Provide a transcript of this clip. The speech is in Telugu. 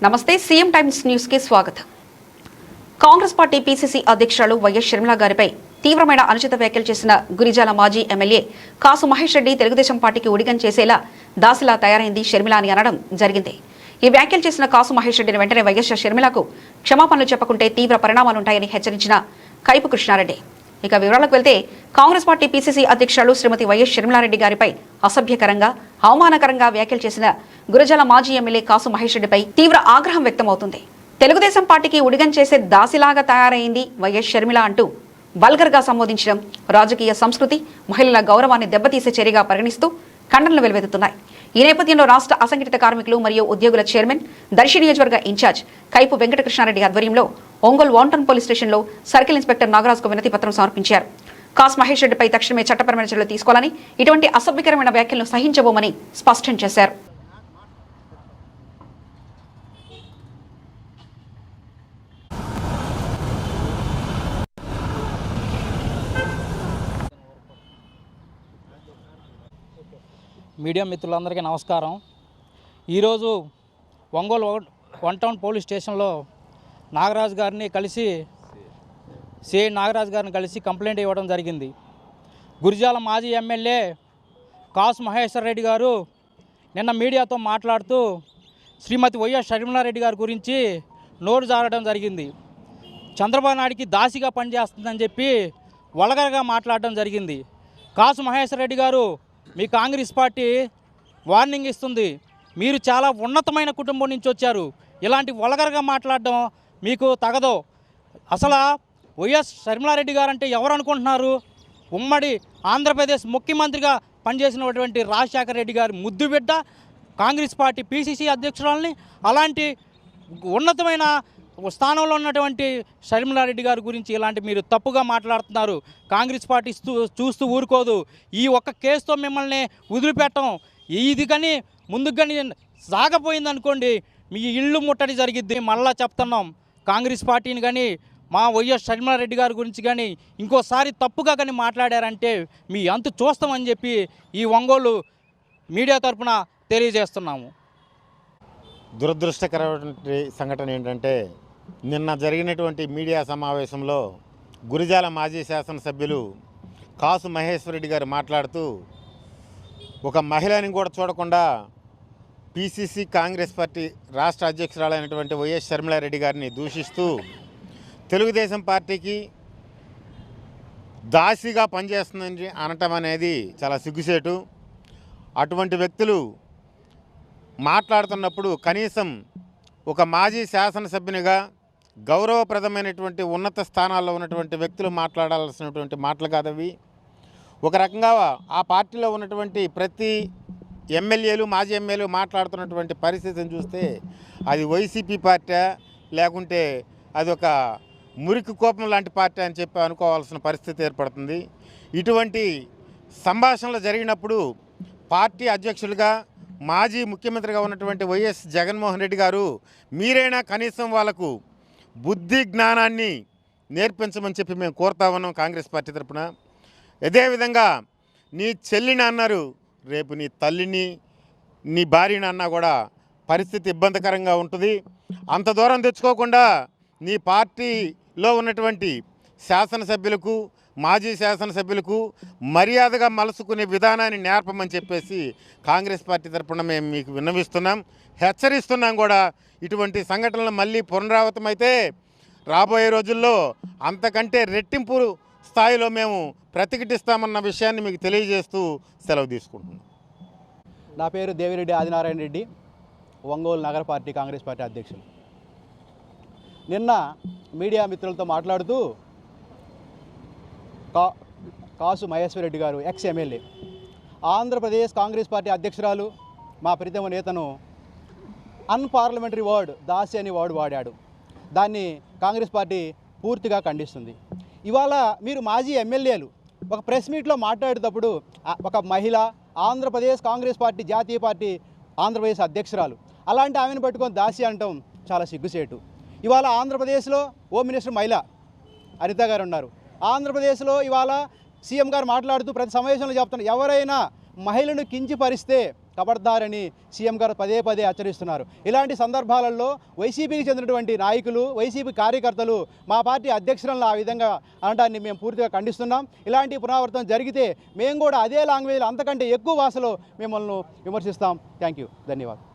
నమస్తే సీఎం టైమ్స్ న్యూస్ కి స్వాగతం. కాంగ్రెస్ పార్టీ పీసీసీ అధ్యక్షురాలు వైఎస్ షర్మిల గారిపై తీవ్రమైన అనుచిత వ్యాఖ్యలు చేసిన గురిజాల మాజీ ఎమ్మెల్యే కాసు మహేష్ రెడ్డి తెలుగుదేశం పార్టీకి ఉడిగం చేసేలా దాసిలా తయారైంది షర్మిల అని అనడం జరిగింది. ఈ వ్యాఖ్యలు చేసిన కాసు మహేష్ రెడ్డిని వెంటనే వైఎస్ షర్మిలకు క్షమాపణలు చెప్పకుంటే తీవ్ర పరిణామాలుంటాయని హెచ్చరించిన కైపు కృష్ణారెడ్డి. ఇక వివరాలకు వెళ్తే కాంగ్రెస్ పార్టీ పీసీసీ అధ్యక్షురాలు శ్రీమతి వైఎస్ షర్మిలారెడ్డి గారిపై అసభ్యకరంగా అవమానకరంగా వ్యాఖ్యలు చేసిన గురజాల మాజీ ఎమ్మెల్యే కాసు మహేష్ రెడ్డిపై తీవ్ర ఆగ్రహం వ్యక్తమవుతుంది. తెలుగుదేశం పార్టీకి ఉడిగం చేసే దాసిలాగా తయారైంది వైఎస్ షర్మిల అంటూ వల్గర్గా సంబోధించడం రాజకీయ సంస్కృతి, మహిళల గౌరవాన్ని దెబ్బతీసే చర్యగా పరిగణిస్తూ ఖండనలు వెలువెత్తుతున్నాయి. ఈ నేపథ్యంలో రాష్ట్ర అసంఘటిత కార్మికులు మరియు ఉద్యోగుల చైర్మన్, దర్శి నియోజకవర్గ ఇన్ఛార్జ్ కైపు వెంకటకృష్ణారెడ్డి ఆధ్వర్యంలో ఒంగోలు వాంటన్ పోలీస్ స్టేషన్లో సర్కిల్ ఇన్స్పెక్టర్ నాగరాజుకు వినతి పత్రం సమర్పించారు. కాసు మహేష్ రెడ్డిపై తక్షణమే చట్టపరమైన చర్యలు తీసుకోవాలని, ఇటువంటి అసభ్యకరమైన వ్యాఖ్యలను సహించబోమని స్పష్టం చేశారు. మీడియా మిత్రులందరికీ నమస్కారం. ఈరోజు ఒంగోలు వన్ టౌన్ పోలీస్ స్టేషన్లో నాగరాజు గారిని కలిసి సిఐ నాగరాజు గారిని కలిసి కంప్లైంట్ ఇవ్వడం జరిగింది. గురిజాల మాజీ ఎమ్మెల్యే కాసు మహేశ్వర్ రెడ్డి గారు నిన్న మీడియాతో మాట్లాడుతూ శ్రీమతి వైఎస్ షర్మిలారెడ్డి గారి గురించి నోరు జారడం జరిగింది. చంద్రబాబు నాయుడికి దాసిగా పనిచేస్తుందని చెప్పి వల్గర్గా మాట్లాడడం జరిగింది. కాసు మహేశ్వర్ రెడ్డి గారు, మీ కాంగ్రెస్ పార్టీ వార్నింగ్ ఇస్తుంది. మీరు చాలా ఉన్నతమైన కుటుంబం నుంచి వచ్చారు. ఇలాంటి వల్గర్గా మాట్లాడడం మీకు తగదు. అసలు వైఎస్ షర్మిలారెడ్డి గారు అంటే ఎవరు అనుకుంటున్నారు? ఉమ్మడి ఆంధ్రప్రదేశ్ ముఖ్యమంత్రిగా పనిచేసినటువంటి రాజశేఖర రెడ్డి గారి ముద్దు బిడ్డ, కాంగ్రెస్ పార్టీ పీసీసీ అధ్యక్షురాలని, అలాంటి ఉన్నతమైన స్థానంలో ఉన్నటువంటి షర్మిలారెడ్డి గారి గురించి ఇలాంటి మీరు తప్పుగా మాట్లాడుతున్నారు. కాంగ్రెస్ పార్టీ చూస్తూ ఊరుకోదు. ఈ ఒక్క కేసుతో మిమ్మల్ని వదిలిపెట్టం. ఇది కానీ ముందుకు కానీ సాగపోయింది అనుకోండి, మీ ఇళ్ళు ముట్టడి జరిగిద్ది. మళ్ళా చెప్తున్నాం, కాంగ్రెస్ పార్టీని కానీ మా వైఎస్ షర్మిలారెడ్డి గారి గురించి కానీ ఇంకోసారి తప్పుగా కానీ మాట్లాడారంటే మీ అంతు చూస్తామని చెప్పి ఈ ఒంగోలు మీడియా తరఫున తెలియజేస్తున్నాము. దురదృష్టకరమైన సంఘటన ఏంటంటే, నిన్న జరిగినటువంటి మీడియా సమావేశంలో గురిజాల మాజీ శాసనసభ్యులు కాసు మహేశ్వర్ రెడ్డి గారు మాట్లాడుతూ ఒక మహిళని కూడా చూడకుండా పీసీసీ కాంగ్రెస్ పార్టీ రాష్ట్ర అధ్యక్షురాలైనటువంటి వైఎస్ షర్మిలారెడ్డి గారిని దూషిస్తూ తెలుగుదేశం పార్టీకి దాసిగా పనిచేస్తుందని అనటం అనేది చాలా సిగ్గుసేటు. అటువంటి వ్యక్తులు మాట్లాడుతున్నప్పుడు కనీసం ఒక మాజీ శాసనసభ్యునిగా గౌరవప్రదమైనటువంటి ఉన్నత స్థానాల్లో ఉన్నటువంటి వ్యక్తులు మాట్లాడాల్సినటువంటి మాటలు కాదవి. ఒక రకంగా ఆ పార్టీలో ఉన్నటువంటి ప్రతి ఎమ్మెల్యేలు, మాజీ ఎమ్మెల్యేలు మాట్లాడుతున్నటువంటి పరిస్థితిని చూస్తే అది వైసీపీ పార్టీ లేకుంటే అది ఒక మురికి కోపం లాంటి పార్టీ అని చెప్పి అనుకోవాల్సిన పరిస్థితి ఏర్పడుతుంది. ఇటువంటి సంభాషణలు జరిగినప్పుడు పార్టీ అధ్యక్షులుగా మాజీ ముఖ్యమంత్రిగా ఉన్నటువంటి వైఎస్ జగన్మోహన్ రెడ్డి గారు మీరైనా కనీసం వాళ్లకు బుద్ధి జ్ఞానాన్ని నేర్పించమని చెప్పి మేము కోరుతా ఉన్నాం కాంగ్రెస్ పార్టీ తరఫున. అదేవిధంగా నీ చెల్లిని అన్నారు, రేపు నీ తల్లిని, నీ భార్యని అన్నా కూడా పరిస్థితి ఇబ్బందికరంగా ఉంటుంది. అంత దూరం తెచ్చుకోకుండా నీ పార్టీలో ఉన్నటువంటి శాసనసభ్యులకు, మాజీ శాసనసభ్యులకు మర్యాదగా మలుసుకునే విధానాన్ని నేర్పమని చెప్పేసి కాంగ్రెస్ పార్టీ తరఫున మేము మీకు విన్నవిస్తున్నాం, హెచ్చరిస్తున్నాం కూడా. ఇటువంటి సంఘటనలు మళ్ళీ పునరావృతమైతే రాబోయే రోజుల్లో అంతకంటే రెట్టింపు స్థాయిలో మేము ప్రతిఘటిస్తామన్న విషయాన్ని మీకు తెలియజేస్తూ సెలవు తీసుకుంటున్నాం. నా పేరు దేవిరెడ్డి ఆదినారాయణ రెడ్డి, ఒంగోలు నగర పార్టీ కాంగ్రెస్ పార్టీ అధ్యక్షులు. నిన్న మీడియా మిత్రులతో మాట్లాడుతూ కాసు మహేశ్వర్ రెడ్డి గారు, ex MLA, Andhra Pradesh Congress party అధ్యక్షురాలు, మా ప్రీతమ నేతను అన్పార్లమెంటరీ వర్డ్ దాసి అని వర్డ్ వాడాడు. దాన్ని కాంగ్రెస్ పార్టీ పూర్తిగా ఖండిస్తుంది. ఇవాళ మీరు మాజీ ఎమ్మెల్యేలు ఒక ప్రెస్ మీట్లో మాట్లాడేటప్పుడు ఒక మహిళ, ఆంధ్రప్రదేశ్ కాంగ్రెస్ పార్టీ జాతీయ పార్టీ ఆంధ్రప్రదేశ్ అధ్యక్షురాలు, అలాంటి ఆమెను పట్టుకొని దాసి అనటం చాలా సిగ్గుసేటు. ఇవాళ ఆంధ్రప్రదేశ్లో హోమ్ మినిస్టర్ మహిళ అనిత గారు ఉన్నారు. ఆంధ్రప్రదేశ్లో ఇవాళ సీఎం గారు మాట్లాడుతూ ప్రతి సమావేశంలో చెప్తున్నారు, ఎవరైనా మహిళను కించపరిస్తే కబడ్దారని సీఎం గారు పదే పదే హెచ్చరిస్తున్నారు. ఇలాంటి సందర్భాలలో వైసీపీకి చెందినటువంటి నాయకులు, వైసీపీ కార్యకర్తలు మా పార్టీ అధ్యక్షులను ఆ విధంగా అనడాన్ని మేము పూర్తిగా ఖండిస్తున్నాం. ఇలాంటి పునరావృతం జరిగితే మేము కూడా అదే లాంగ్వేజ్లో అంతకంటే ఎక్కువ భాషలో మిమ్మల్ని విమర్శిస్తాం. థ్యాంక్ యూ, ధన్యవాదాలు.